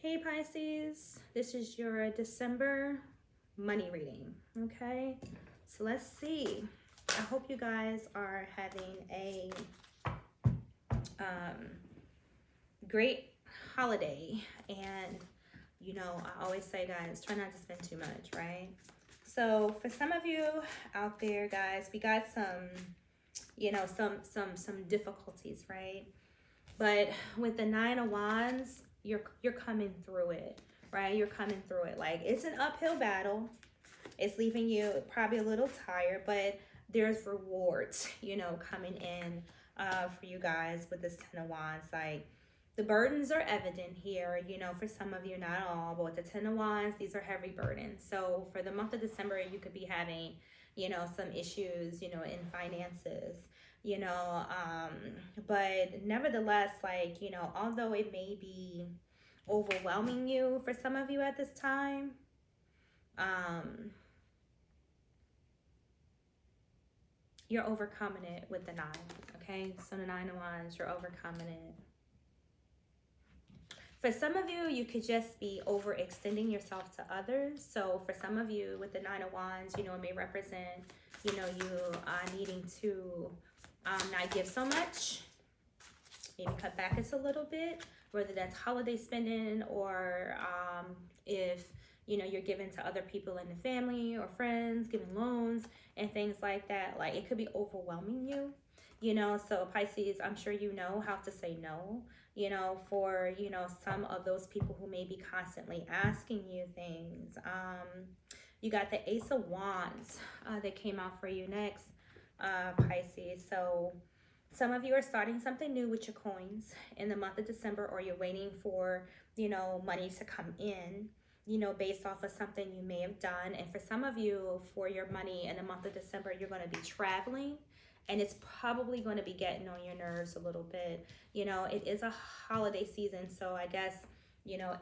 Hey Pisces, this is your December money reading, okay? So let's see. I hope you guys are having a um, great holiday. And, I always say, guys, try not to spend too much, right? So for some of you out there, guys, we got some difficulties, right? But with the Nine of Wands, you're coming through it, right? You're coming through it. Like, it's an uphill battle. It's leaving you probably a little tired, but there's rewards, coming in for you guys with this Ten of Wands. Like, the burdens are evident here, for some of you, not all, but with the Ten of Wands, these are heavy burdens. So for the month of December, you could be having, some issues, in finances, but nevertheless, like, although it may be overwhelming you for some of you at this time, um, you're overcoming it with the nine, okay? So the Nine of Wands, you're overcoming it. For some of you, you could just be overextending yourself to others. So for some of you with the Nine of Wands, it may represent, you needing to not give so much, maybe cut back just a little bit, whether that's holiday spending or if, you're giving to other people in the family or friends, giving loans and things like that. Like, it could be overwhelming you, so Pisces, I'm sure you know how to say no, for, some of those people who may be constantly asking you things. You got the Ace of Wands that came out for you next, Pisces. So some of you are starting something new with your coins in the month of December, or you're waiting for, money to come in, based off of something you may have done. And for some of you, for your money in the month of December, you're going to be traveling, and it's probably going to be getting on your nerves a little bit. It is a holiday season, so I guess,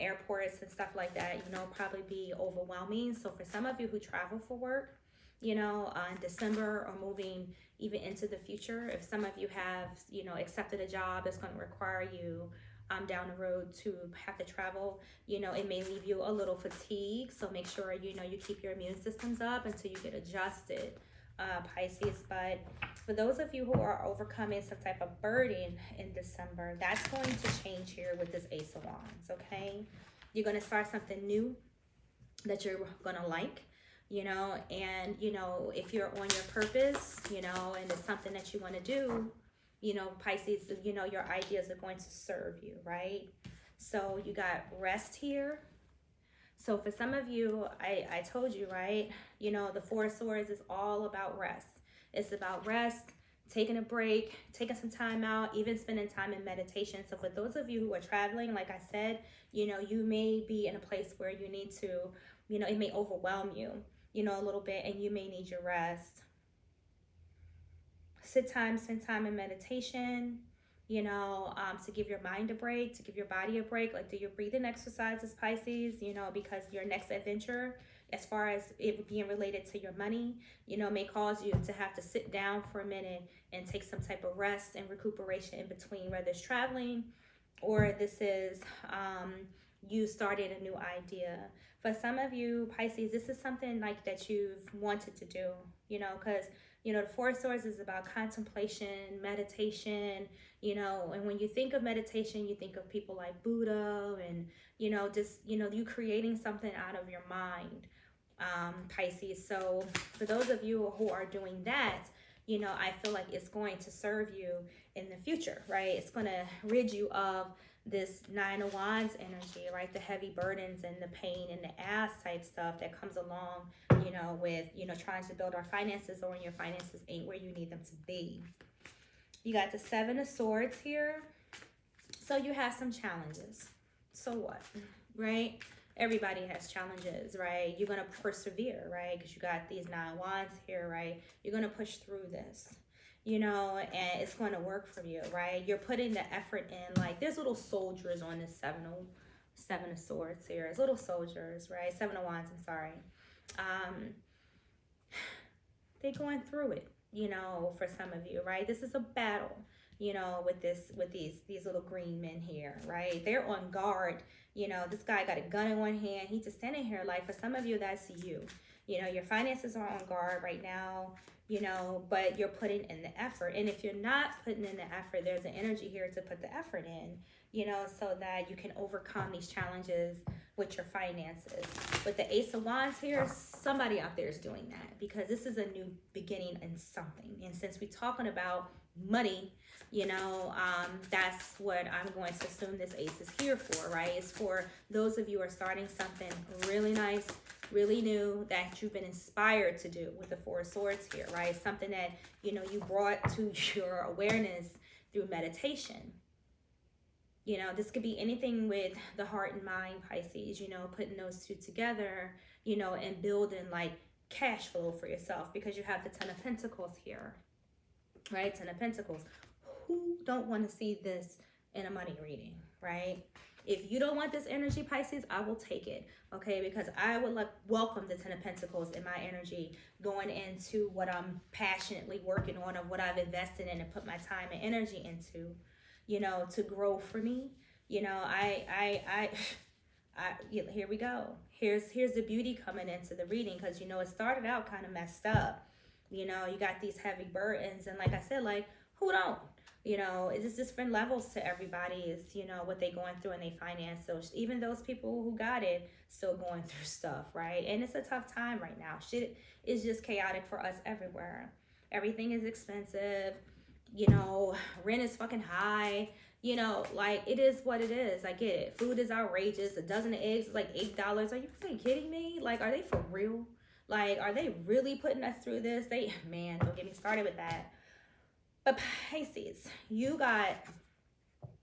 airports and stuff like that, probably be overwhelming. So for some of you who travel for work, in December or moving even into the future, if some of you have, accepted a job that's going to require you down the road to have to travel, it may leave you a little fatigued. So make sure, you keep your immune systems up until you get adjusted, Pisces. But for those of you who are overcoming some type of burden in December, that's going to change here with this Ace of Wands, okay? You're going to start something new that you're going to like, and, if you're on your purpose, and it's something that you want to do, Pisces, your ideas are going to serve you, right? So you got rest here. So for some of you, I told you, right? The Four of Swords is all about rest. It's about rest, taking a break, taking some time out, even spending time in meditation. So for those of you who are traveling, like I said, you may be in a place where you need to, it may overwhelm you, a little bit, and you may need your rest. Spend time in meditation, to give your mind a break, to give your body a break. Like, do your breathing exercises, Pisces, because your next adventure, as far as it being related to your money, may cause you to have to sit down for a minute and take some type of rest and recuperation in between, whether it's traveling or this is you started a new idea. For some of you, Pisces, this is something like that you've wanted to do, because the Four of Swords is about contemplation, meditation, and when you think of meditation, you think of people like Buddha and, just, you creating something out of your mind, Pisces. So for those of you who are doing that, I feel like it's going to serve you in the future, right? It's going to rid you of this Nine of Wands energy, right? The heavy burdens and the pain and the ass type stuff that comes along, with, trying to build our finances, or when your finances ain't where you need them to be. You got the Seven of Swords here. So you have some challenges. So what, right? Everybody has challenges, right? You're going to persevere, right? Because you got these Nine of Wands here, right? You're going to push through this, and it's going to work for you, right? You're putting the effort in. Like, there's little soldiers on this Seven of Swords here. It's little soldiers, right? Seven of Wands, I'm sorry. They're going through it, for some of you, right? This is a battle. you know, with these little green men here, right? They're on guard. You know, this guy got a gun in one hand. He's just standing here. Like, for some of you, that's you. You know, your finances are on guard right now, you know, but you're putting in the effort. And if you're not putting in the effort, there's an energy here to put the effort in, you know, so that you can overcome these challenges with your finances. With the Ace of Wands here, somebody out there is doing that, because this is a new beginning in something. And since we're talking about money, you know, that's what I'm going to assume this ace is here for, right? It's for those of you who are starting something really nice, really new, that you've been inspired to do, with the Four of Swords here, right? Something that, you know, you brought to your awareness through meditation. You know, this could be anything with the heart and mind, Pisces, you know, putting those two together, you know, and building like cash flow for yourself, because you have the Ten of Pentacles here, right? Ten of Pentacles. Who don't want to see this in a money reading, right? If you don't want this energy, Pisces, I will take it, okay? Because I would like welcome the Ten of Pentacles in my energy, going into what I'm passionately working on, of what I've invested in and put my time and energy into, you know, to grow for me. You know, here we go. Here's the beauty coming into the reading, because, you know, it started out kind of messed up. You know, you got these heavy burdens, and like I said, like, who don't? You know, it's just different levels to everybody, is, you know, what they going through in their finance. So even those people who got it still going through stuff, right? And it's a tough time right now. Shit is just chaotic for us everywhere. Everything is expensive. You know, rent is fucking high. You know, like, it is what it is. I get it. Food is outrageous. A dozen of eggs is like $8. Are you fucking kidding me? Like, are they for real? Like, are they really putting us through this? Man, don't get me started with that. But Pisces, you got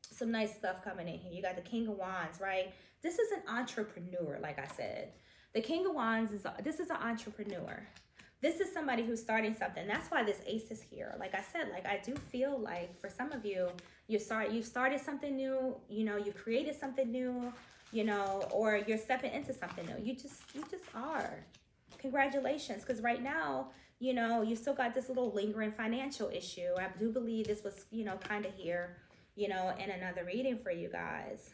some nice stuff coming in here. You got the King of Wands, right? This is an entrepreneur, like I said. The King of Wands this is an entrepreneur. This is somebody who's starting something. That's why this ace is here. Like I said, like, I do feel like for some of you, you've started something new, you know, you've created something new, you know, or you're stepping into something new. You just are. Congratulations, because right now, you know, you still got this little lingering financial issue. I do believe this was, you know, kind of here, you know, in another reading for you guys.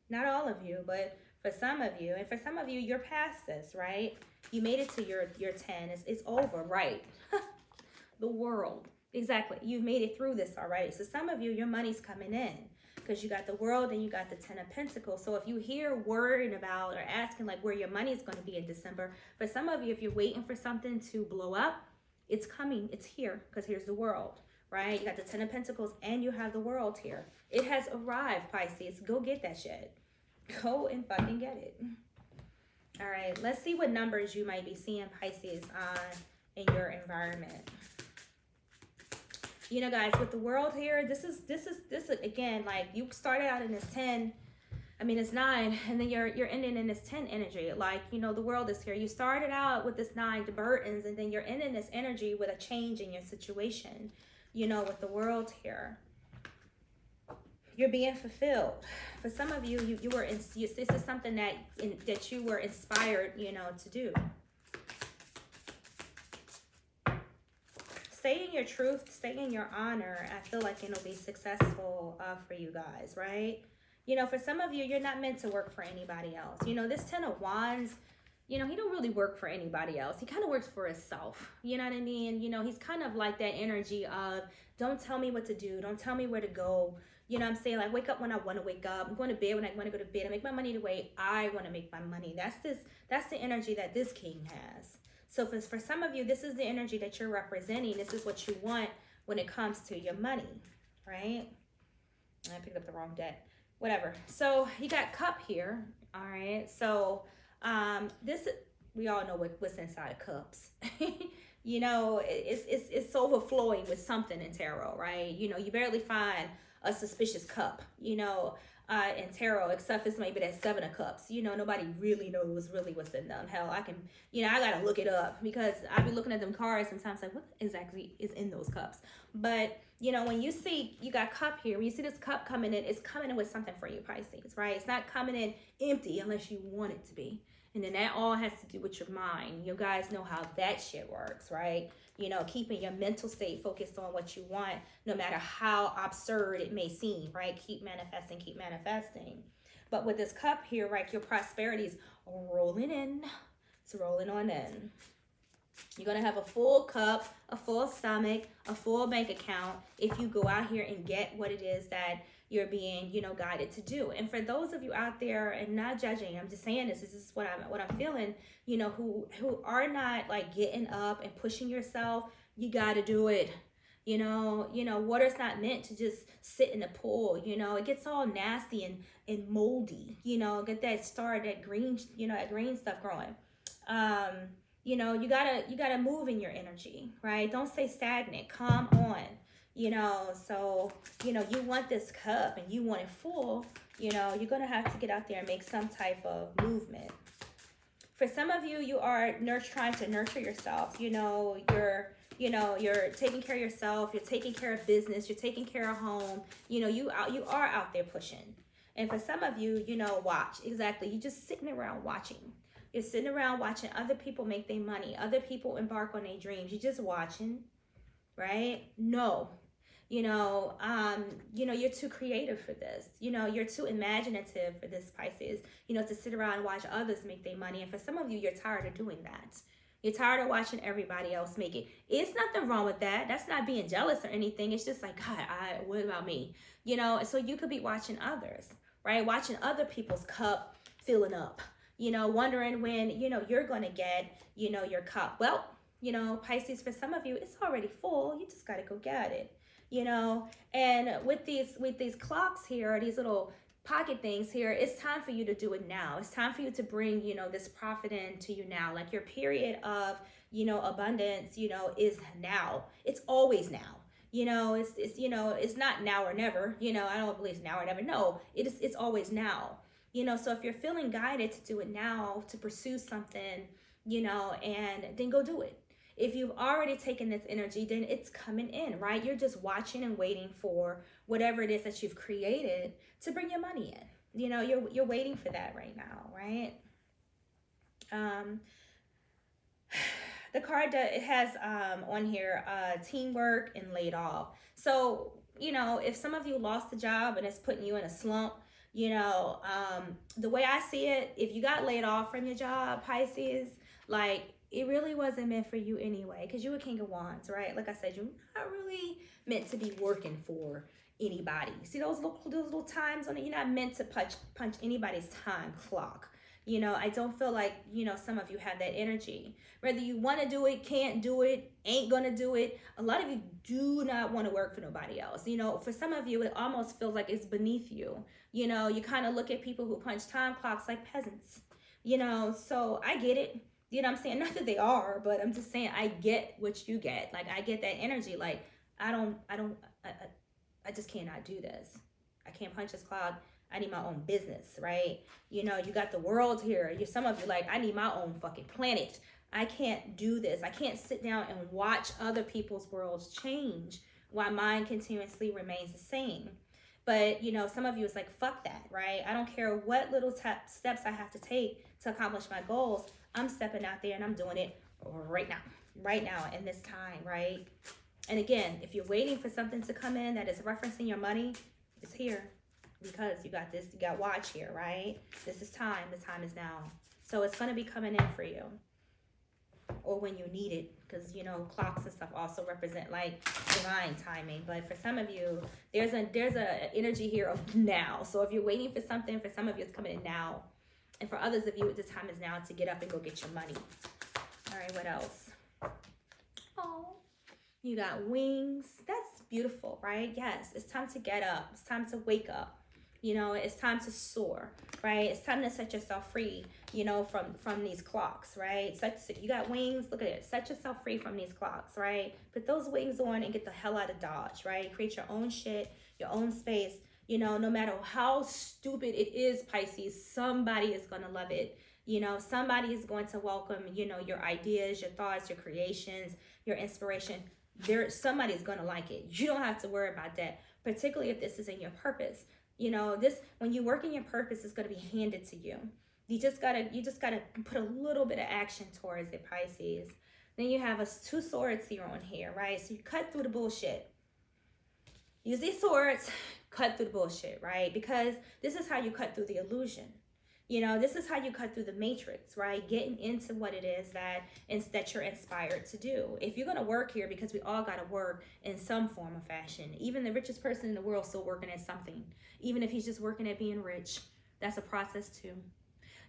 Not all of you, but for some of you. And for some of you, you're past this, right? You made it to your 10. It's over, right? The world. Exactly. You've made it through this already. So some of you, your money's coming in, because you got the World and you got the Ten of Pentacles. So if you hear worrying about or asking like where your money is going to be in December, for some of you, if you're waiting for something to blow up, it's coming. It's here, because here's the World, right? You got the Ten of Pentacles and you have the World here. It has arrived, Pisces. Go get that shit. Go and fucking get it. All right, let's see what numbers you might be seeing, Pisces, in your environment. You know, guys, with the World here, this is again, like, you started out in this 10, I mean, it's 9, and then you're ending in this 10 energy. Like, you know, the World is here. You started out with this 9, the burdens, and then you're ending this energy with a change in your situation, you know, with the World here. You're being fulfilled. For some of you, this is something that you were inspired, you know, to do. Stay in your truth, stay in your honor. I feel like it'll be successful for you guys, right? You know, for some of you, you're not meant to work for anybody else. You know, this Ten of Wands, you know, he don't really work for anybody else. He kind of works for himself. You know what I mean? You know, he's kind of like that energy of, don't tell me what to do. Don't tell me where to go. You know what I'm saying? Like, wake up when I want to wake up. I'm going to bed when I want to go to bed. I make my money the way I want to make my money. That's the energy that this king has. So for some of you, this is the energy that you're representing. This is what you want when it comes to your money, right? I picked up the wrong deck. Whatever. So you got Cup here, all right? So we all know what's inside of cups. You know, it's overflowing with something in tarot, right? You know, you barely find a suspicious cup, you know, in tarot, except it's maybe that 7 of Cups. You know, nobody really knows what's in them. Hell, I gotta look it up, because I be looking at them cards sometimes like, what exactly is in those cups? But You know, when you see you got cup here, when you see this cup coming in, it's coming in with something for you, Pisces, right? It's not coming in empty unless you want it to be. And then that all has to do with your mind. You guys know how that shit works, right? You know, keeping your mental state focused on what you want, no matter how absurd it may seem, right? Keep manifesting, keep manifesting. But with this cup here, right, your prosperity is rolling in. It's rolling on in. You're going to have a full cup, a full stomach, a full bank account if you go out here and get what it is that you're being, you know, guided to do. And for those of you out there, and not judging, I'm just saying this is what I'm feeling, you know, who are not like getting up and pushing yourself, you got to do it. You know, water's not meant to just sit in the pool. You know, it gets all nasty and moldy. You know, get that green, you know, that green stuff growing. You know, you gotta move in your energy, right? Don't stay stagnant. Come on. You know, so, you know, you want this cup and you want it full, you know, you're gonna have to get out there and make some type of movement. For some of you, you are trying to nurture yourself. You know, you're taking care of yourself, you're taking care of business, you're taking care of home. You know, you are out there pushing. And for some of you, you know, watch. Exactly. You're just sitting around watching. You're sitting around watching other people make their money, other people embark on their dreams. You're just watching, right? No. You know, you're too creative for this. You know, you're too imaginative for this, Pisces, you know, to sit around and watch others make their money. And for some of you, you're tired of doing that. You're tired of watching everybody else make it. It's nothing wrong with that. That's not being jealous or anything. It's just like, God, what about me? You know, and so you could be watching others, right? Watching other people's cup filling up. You know, wondering when, you know, you're going to get, you know, your cup. Well, you know, Pisces, for some of you, it's already full. You just got to go get it, you know. And with these clocks here, these little pocket things here, it's time for you to do it now. It's time for you to bring, you know, this profit into you now. Like your period of, you know, abundance, you know, is now. It's always now. You know, it's you know, it's not now or never. You know, I don't believe it's now or never. No, it's always now. You know, so if you're feeling guided to do it now, to pursue something, you know, and then go do it. If you've already taken this energy, then it's coming in, right? You're just watching and waiting for whatever it is that you've created to bring your money in. You know, you're waiting for that right now, right? The card that it has on here, teamwork and laid off. So, you know, if some of you lost a job and it's putting you in a slump, you know, the way I see it, if you got laid off from your job, Pisces, like, it really wasn't meant for you anyway, because you a King of Wands, right? Like I said, you're not really meant to be working for anybody. See those little times on it? You're not meant to punch anybody's time clock. You know, I don't feel like, you know, some of you have that energy. Whether you want to do it, can't do it, ain't going to do it. A lot of you do not want to work for nobody else. You know, for some of you, it almost feels like it's beneath you. You know, you kind of look at people who punch time clocks like peasants. You know, so I get it. You know what I'm saying? Not that they are, but I'm just saying I get what you get. Like, I get that energy. Like, I just cannot do this. I can't punch this clock. I need my own business, right? You know, you got the world here. Some of you like, I need my own fucking planet. I can't do this. I can't sit down and watch other people's worlds change while mine continuously remains the same. But, you know, some of you is like, fuck that, right? I don't care what little steps I have to take to accomplish my goals. I'm stepping out there and I'm doing it right now in this time, right? And again, if you're waiting for something to come in that is referencing your money, it's here. Because you got this, you got watch here, right? This is time. The time is now. So it's going to be coming in for you. Or when you need it. Because, you know, clocks and stuff also represent like divine timing. But for some of you, there's a energy here of now. So if you're waiting for something, for some of you, it's coming in now. And for others of you, the time is now to get up and go get your money. All right, what else? Oh, you got wings. That's beautiful, right? Yes, it's time to get up. It's time to wake up. You know, it's time to soar, right? It's time to set yourself free, you know, from these clocks, right? You got wings, look at it. Set yourself free from these clocks, right? Put those wings on and get the hell out of Dodge, right? Create your own shit, your own space. You know, no matter how stupid it is, Pisces, somebody is going to love it. You know, somebody is going to welcome, you know, your ideas, your thoughts, your creations, your inspiration. somebody's gonna like it. You don't have to worry about that, particularly if this is in your purpose. You know, this, when you work in your purpose, it's gonna be handed to you. You just gotta put a little bit of action towards it, Pisces. Then you have two swords here on here, right? So you cut through the bullshit. Use these swords, cut through the bullshit, right? Because this is how you cut through the illusion. You know, this is how you cut through the matrix, right? Getting into what it is that you're inspired to do. If you're going to work here, because we all got to work in some form of fashion. Even the richest person in the world still working at something. Even if he's just working at being rich, that's a process too.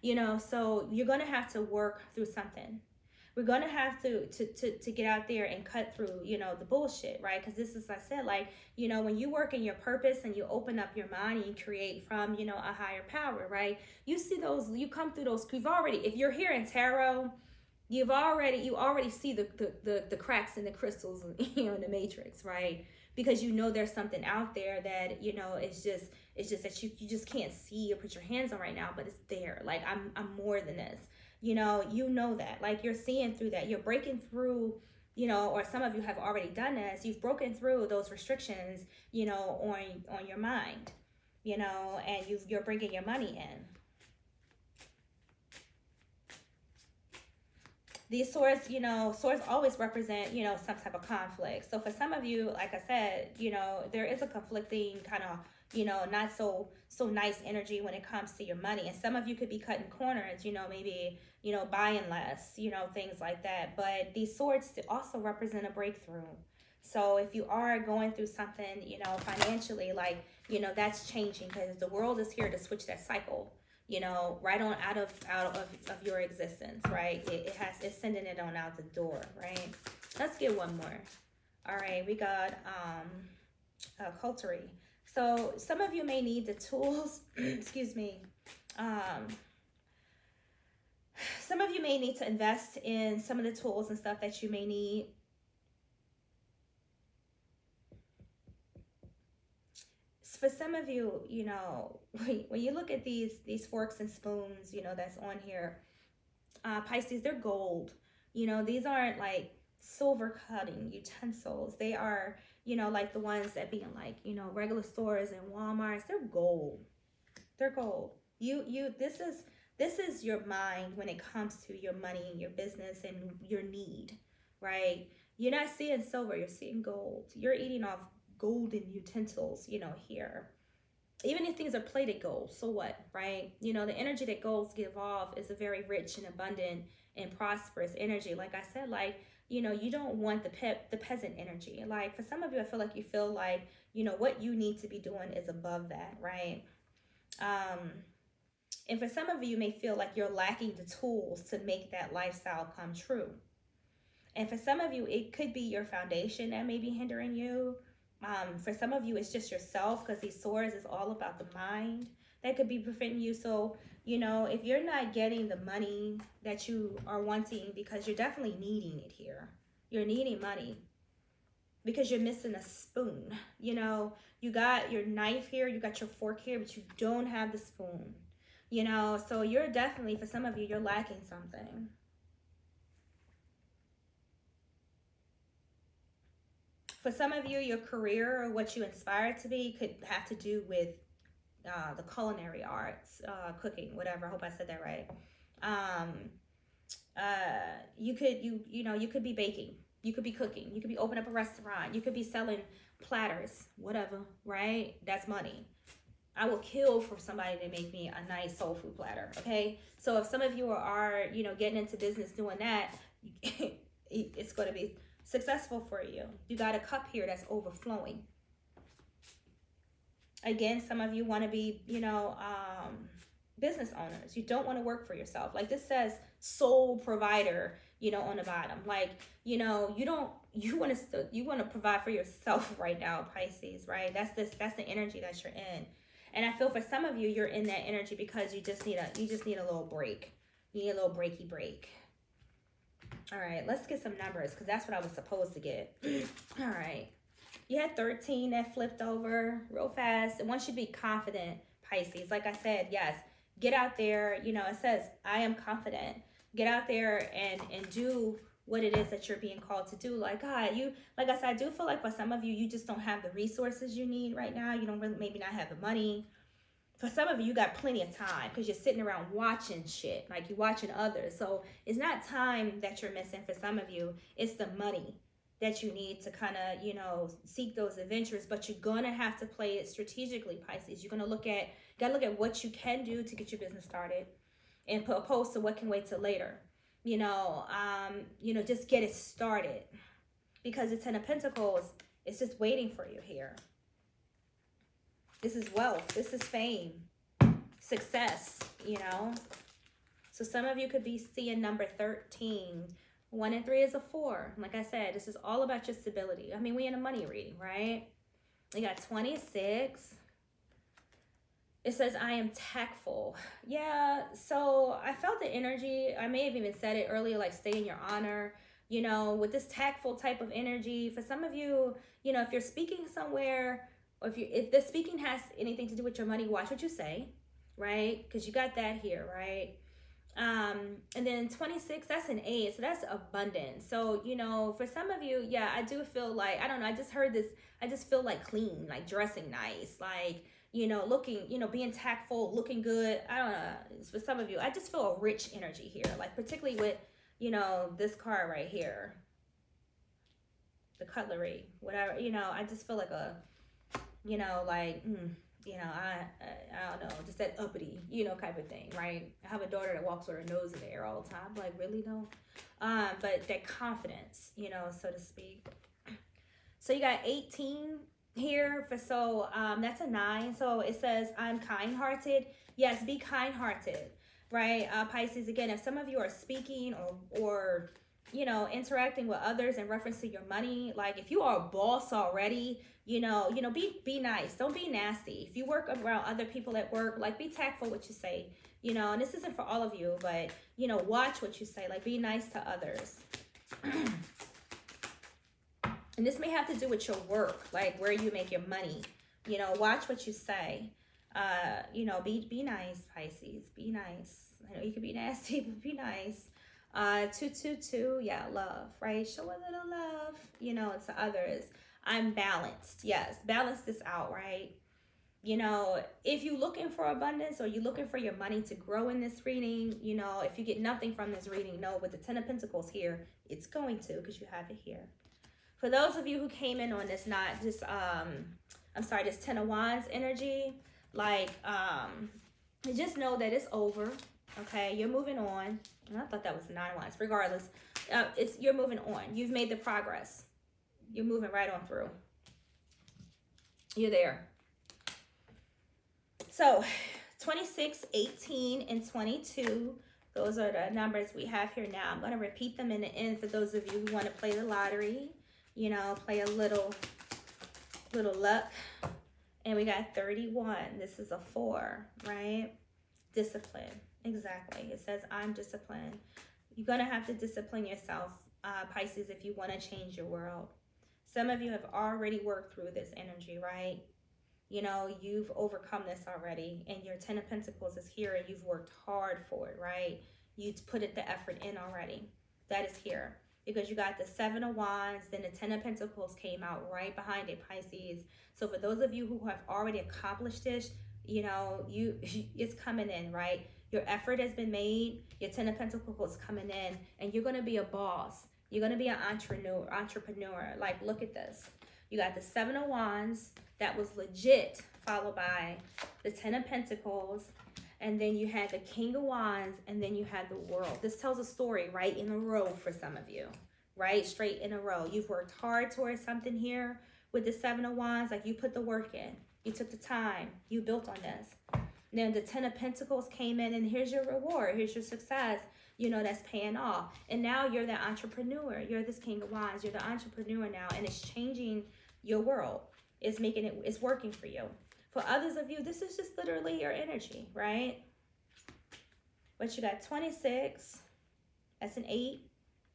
You know, so you're going to have to work through something. We're going to have to get out there and cut through, you know, the bullshit, right? Because this is, I said, like, you know, when you work in your purpose and you open up your mind and you create from, you know, a higher power, right? You see those, you come through those, you've already, if you're here in tarot, you already see the cracks in the crystals, you know, in the matrix, right? Because you know there's something out there that, you know, it's just that you just can't see or put your hands on right now, but it's there. Like, I'm more than this. You know that, like, you're seeing through that, you're breaking through, you know, or some of you have already done this. You've broken through those restrictions, you know, on your mind, you know, and you're bringing your money in. These swords, you know, swords always represent, you know, some type of conflict. So for some of you, like I said, you know, there is a conflicting kind of, you know, not so nice energy when it comes to your money. And some of you could be cutting corners, you know, maybe, you know, buying less, you know, things like that. But these swords also represent a breakthrough. So if you are going through something, you know, financially, like, you know, that's changing, because the world is here to switch that cycle, you know, right on out of your existence, right? It's sending it on out the door, right? Let's get one more. All right, we got Coterie. So some of you may need the tools, excuse me. Some of you may need to invest in some of the tools and stuff that you may need. For some of you, you know, when you look at these forks and spoons, you know, that's on here, Pisces, they're gold. You know, these aren't like silver cutting utensils. They are, you know, like the ones that be in, like, you know, regular stores and Walmarts. They're gold. They're gold. This is your mind when it comes to your money and your business and your need, right? You're not seeing silver, you're seeing gold. You're eating off golden utensils, you know, here. Even if things are plated gold, so what, right? You know, the energy that golds give off is a very rich and abundant and prosperous energy. Like I said, like, you know, you don't want the peasant energy. Like, for some of you, I feel like you feel like, you know, what you need to be doing is above that, right? And for some of you, you may feel like you're lacking the tools to make that lifestyle come true. And for some of you, it could be your foundation that may be hindering you. For some of you, it's just yourself, because these swords is all about the mind that could be preventing you. So, you know, if you're not getting the money that you are wanting, because you're definitely needing it here. You're needing money because you're missing a spoon. You know, you got your knife here, you got your fork here, but you don't have the spoon. You know, so you're definitely, for some of you, you're lacking something. For some of you, your career or what you aspire to be could have to do with the culinary arts, cooking, whatever. I hope I said that right. You could be baking. You could be cooking. You could be opening up a restaurant. You could be selling platters, whatever, right? That's money. I will kill for somebody to make me a nice soul food platter, okay? So if some of you are, you know, getting into business doing that, it's going to be successful for you. You got a cup here that's overflowing. Again, some of you want to be, you know, business owners. You don't want to work for yourself. Like this says sole provider, you know, on the bottom. Like, you know, you want to provide for yourself right now, Pisces, right? That's the energy that you're in. And I feel for some of you, you're in that energy because you just need a little break. You need a little breaky break. All right, let's get some numbers because that's what I was supposed to get. All right. You had 13 that flipped over real fast. And once you be confident, Pisces, like I said, yes, get out there. You know, it says, I am confident. Get out there and do what it is that you're being called to do. Like, God, like I said, I do feel like for some of you, you just don't have the resources you need right now. You don't really, maybe not have the money. For some of you, you got plenty of time because you're sitting around watching shit. Like, you're watching others. So it's not time that you're missing for some of you. It's the money that you need to kind of, seek those adventures. But you're going to have to play it strategically, Pisces. You're going to gotta look at what you can do to get your business started, and opposed to what can wait till later. Just get it started, because the Ten of Pentacles is just waiting for you here. This is wealth. This is fame, success, So some of you could be seeing number 13. 1 and 3 is a 4. Like I said, this is all about your stability. I mean, we in a money reading, right? We got 26. It says, I am tactful. Yeah, so I felt the energy. I may have even said it earlier, like stay in your honor. With this tactful type of energy, for some of you, if you're speaking somewhere, or if the speaking has anything to do with your money, watch what you say, right? Because you got that here, right? And then 26, that's an 8, so that's abundance. So, for some of you, yeah, I do feel like, I don't know, I just heard this, I just feel like clean, like dressing nice, like, looking, being tactful, looking good. I don't know, for some of you, I just feel a rich energy here, like particularly with, this card right here, the cutlery, whatever, I just feel like I don't know, just that uppity, type of thing, right? I have a daughter that walks with her nose in the air all the time. Like, really, no? But that confidence, so to speak. So you got 18 here. That's a 9. So it says, I'm kind-hearted. Yes, be kind-hearted, right? Pisces, again, if some of you are speaking or interacting with others in reference to your money, like if you are a boss already, be nice. Don't be nasty. If you work around other people at work, like be tactful what you say, and this isn't for all of you, but watch what you say, like be nice to others. And this may have to do with your work, like where you make your money, watch what you say. Be nice, Pisces, be nice. I know you can be nasty, but be nice. 222, yeah, love, right? Show a little love, to others. I'm balanced. Yes, balance this out, right? If you're looking for abundance or you're looking for your money to grow in this reading, if you get nothing from this reading, no, with the 10 of Pentacles here, it's going to, because you have it here. For those of you who came in on this, not just, this 10 of Wands energy, just know that it's over. Okay, you're moving on. I thought that was 9 of Wands. Regardless, you're moving on. You've made the progress. You're moving right on through. You're there. So 26, 18, and 22. Those are the numbers we have here now. I'm going to repeat them in the end for those of you who want to play the lottery. Play a little luck. And we got 31. This is a 4, right? Discipline. Exactly. It says, I'm disciplined. You're going to have to discipline yourself, Pisces, if you want to change your world. Some of you have already worked through this energy, right? You've overcome this already, and your 10 of Pentacles is here, and you've worked hard for it, right? You put the effort in already. That is here. Because you got the 7 of Wands, then the 10 of Pentacles came out right behind it, Pisces. So for those of you who have already accomplished this, it's coming in, right? Your effort has been made. Your 10 of Pentacles is coming in, and you're going to be a boss. You're going to be an entrepreneur. Like, look at this. You got the 7 of Wands. That was legit, followed by the 10 of Pentacles. And then you had the King of Wands, and then you had the World. This tells a story right in a row for some of you, right? Straight in a row. You've worked hard towards something here with the 7 of Wands. Like, you put the work in. You took the time. You built on this. Then the 10 of Pentacles came in, and here's your reward. Here's your success, that's paying off. And now you're the entrepreneur. You're this King of Wands. You're the entrepreneur now, and it's changing your world. It's working for you. For others of you, this is just literally your energy, right? But you got 26. That's an 8.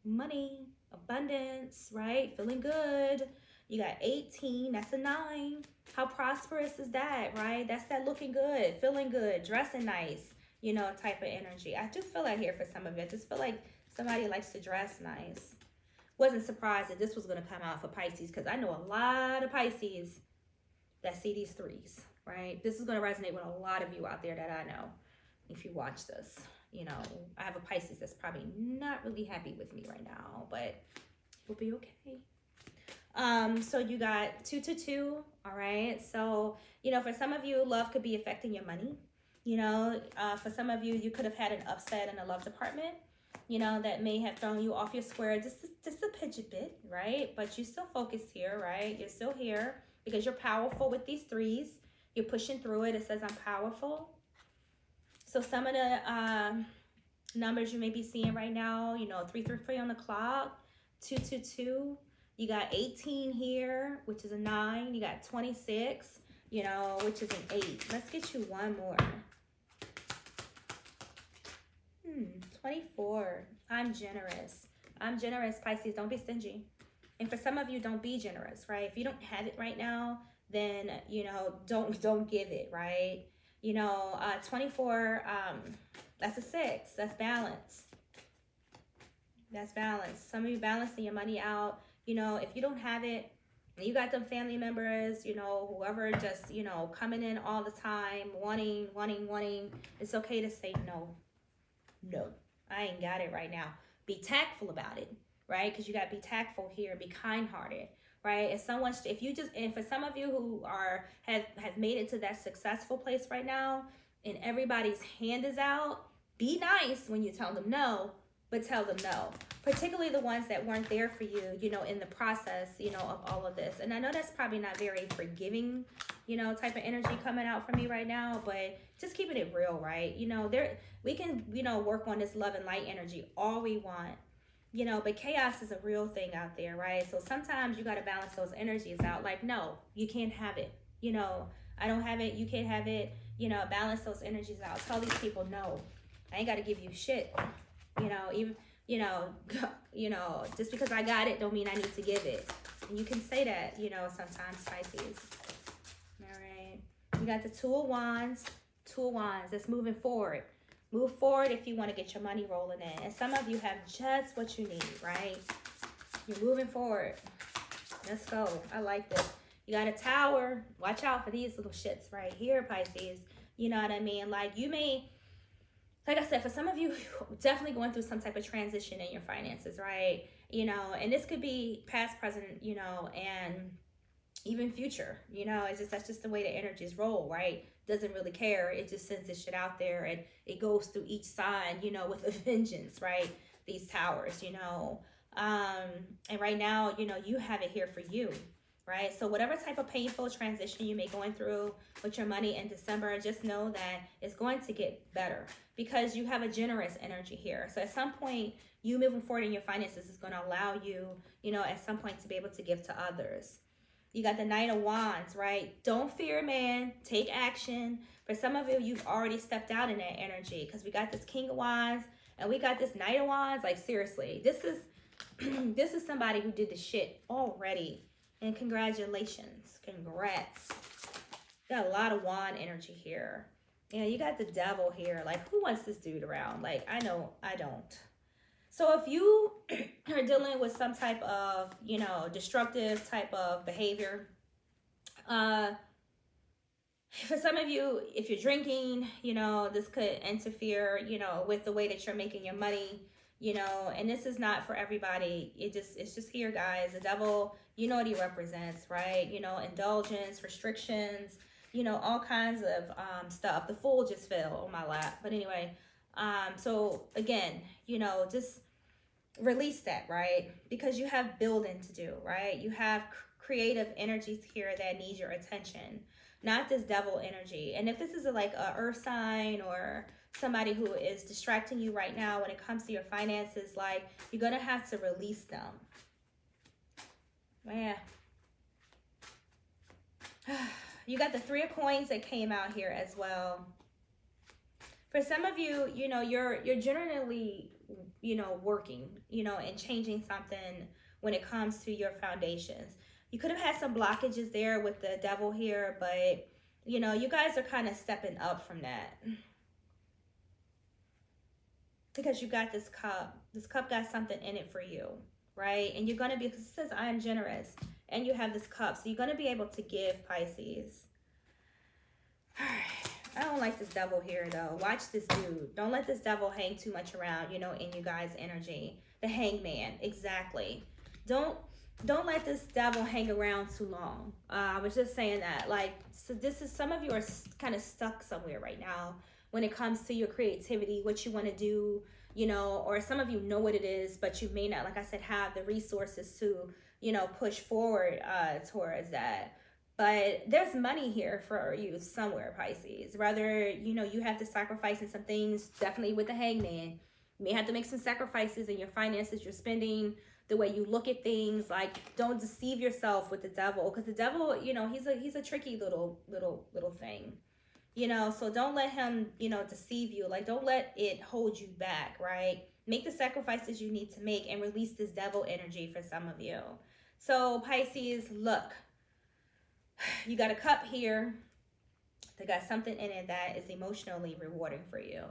Money, abundance, right? Feeling good. You got 18. That's a 9. How prosperous is that, right? That's that looking good, feeling good, dressing nice, type of energy. I do feel that here for some of you. I just feel like somebody likes to dress nice. wasn't surprised that this was going to come out for Pisces, because I know a lot of Pisces that see these threes, right? This is going to resonate with a lot of you out there that I know. If you watch this, you know, I have a Pisces that's probably not really happy with me right now, but we'll be okay. So you got 2 to 2. All right. So, you know, for some of you, love could be affecting your money. You know, for some of you, you could have had an upset in the love department, you know, that may have thrown you off your square just a pitch bit, right? But you still focused here, right? You're still here because you're powerful with these threes. You're pushing through it. It says I'm powerful. So some of the numbers you may be seeing right now, you know, 333 on the clock, 222. You got 18 here, which is a 9. You got 26, you know, which is an 8. Let's get you one more. 24. I'm generous. I'm generous, Pisces. Don't be stingy. And for some of you, don't be generous, right? If you don't have it right now, then, you know, don't give it, right? You know, 24, that's a 6. That's balance. That's balance. Some of you balancing your money out. You know, if you don't have it, you got them family members, you know, whoever just, you know, coming in all the time, wanting. It's okay to say no. No, I ain't got it right now. Be tactful about it, right? Because you got to be tactful here. Be kind-hearted, right? And for some of you who have made it to that successful place right now, and everybody's hand is out, be nice when you tell them no, but tell them no. Particularly the ones that weren't there for you, you know, in the process, you know, of all of this. And I know that's probably not very forgiving, you know, type of energy coming out from me right now, but just keeping it real, right? You know, we can, you know, work on this love and light energy all we want, you know, but chaos is a real thing out there, right? So sometimes you got to balance those energies out. Like, no, you can't have it. You know, I don't have it. You can't have it. You know, balance those energies out. Tell these people, no, I ain't got to give you shit. You know, even, you know, just because I got it don't mean I need to give it. And you can say that, you know, sometimes, Pisces. All right. You got the 2 of Wands. 2 of Wands. That's moving forward. Move forward if you want to get your money rolling in. And some of you have just what you need, right? You're moving forward. Let's go. I like this. You got a Tower. Watch out for these little shits right here, Pisces. You know what I mean? Like, you may, like I said, for some of you, definitely going through some type of transition in your finances, right? You know, and this could be past, present, you know, and even future, you know. That's just the way the energies roll, right? Doesn't really care. It just sends this shit out there, and it goes through each sign, you know, with a vengeance, right? These Towers, you know. And right now, you know, you have it here for you, right? So whatever type of painful transition you may be going through with your money in December, just know that it's going to get better because you have a generous energy here. So at some point, you moving forward in your finances is going to allow you, you know, at some point to be able to give to others. You got the Knight of Wands, right? Don't fear, man. Take action. For some of you, you've already stepped out in that energy because we got this King of Wands and we got this Knight of Wands. Like, seriously, this is this is somebody who did the shit already. And congratulations. Congrats. You got a lot of wand energy here. You know, you got the Devil here. Like, who wants this dude around? Like, I know I don't. So if you are dealing with some type of, you know, destructive type of behavior, for some of you, if you're drinking, you know, this could interfere, you know, with the way that you're making your money, you know, and this is not for everybody. It's just here, guys. The Devil, you know what he represents, right? You know, indulgence, restrictions, you know, all kinds of stuff. The Fool just fell on my lap. But anyway, so again, you know, just release that, right? Because you have building to do, right? You have creative energies here that need your attention, not this Devil energy. And if this is like a earth sign or somebody who is distracting you right now when it comes to your finances, like, you're gonna have to release them. Man. You got the 3 of Coins that came out here as well. For some of you, you know, you're generally, you know, working, you know, and changing something when it comes to your foundations. You could have had some blockages there with the Devil here, but, you know, you guys are kind of stepping up from that. Because you got this cup. This cup got something in it for you. right? And you're going to be, because it says I am generous, and you have this cup, so you're going to be able to give, Pisces. I don't like this devil here, though. Watch this dude. Don't let this devil hang too much around, you know, in you guys' energy. The hangman, exactly. Don't let this devil hang around too long. I was just saying that. Like, so this is, some of you are kind of stuck somewhere right now when it comes to your creativity, what you want to do, you know, or some of you know what it is, but you may not, like I said, have the resources to, you know, push forward towards that. But there's money here for you somewhere, Pisces. Rather, you know, you have to sacrifice in some things, definitely with the hangman. You may have to make some sacrifices in your finances, your spending, the way you look at things. Like, don't deceive yourself with the devil, because the devil, you know, he's a tricky little thing, you know. So don't let him, you know, deceive you. Like, don't let it hold you back, right? Make the sacrifices you need to make and release this devil energy for some of you. So Pisces, look, you got a cup here that got something in it that is emotionally rewarding for you.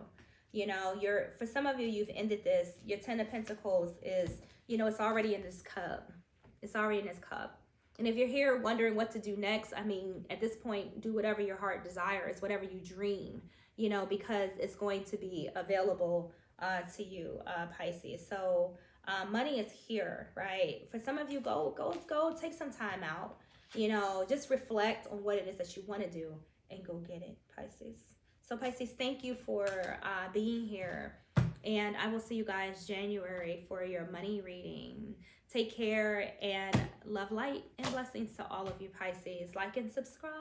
You know, for some of you, you've ended this. Your 10 of Pentacles is, you know, it's already in this cup. It's already in this cup. And if you're here wondering what to do next, I mean, at this point, do whatever your heart desires, whatever you dream, you know, because it's going to be available to you, Pisces. So money is here, right? For some of you, go take some time out. You know, just reflect on what it is that you want to do and go get it, Pisces. So Pisces, thank you for being here. And I will see you guys January for your money reading. Take care and love, light, and blessings to all of you, Pisces. Like and subscribe.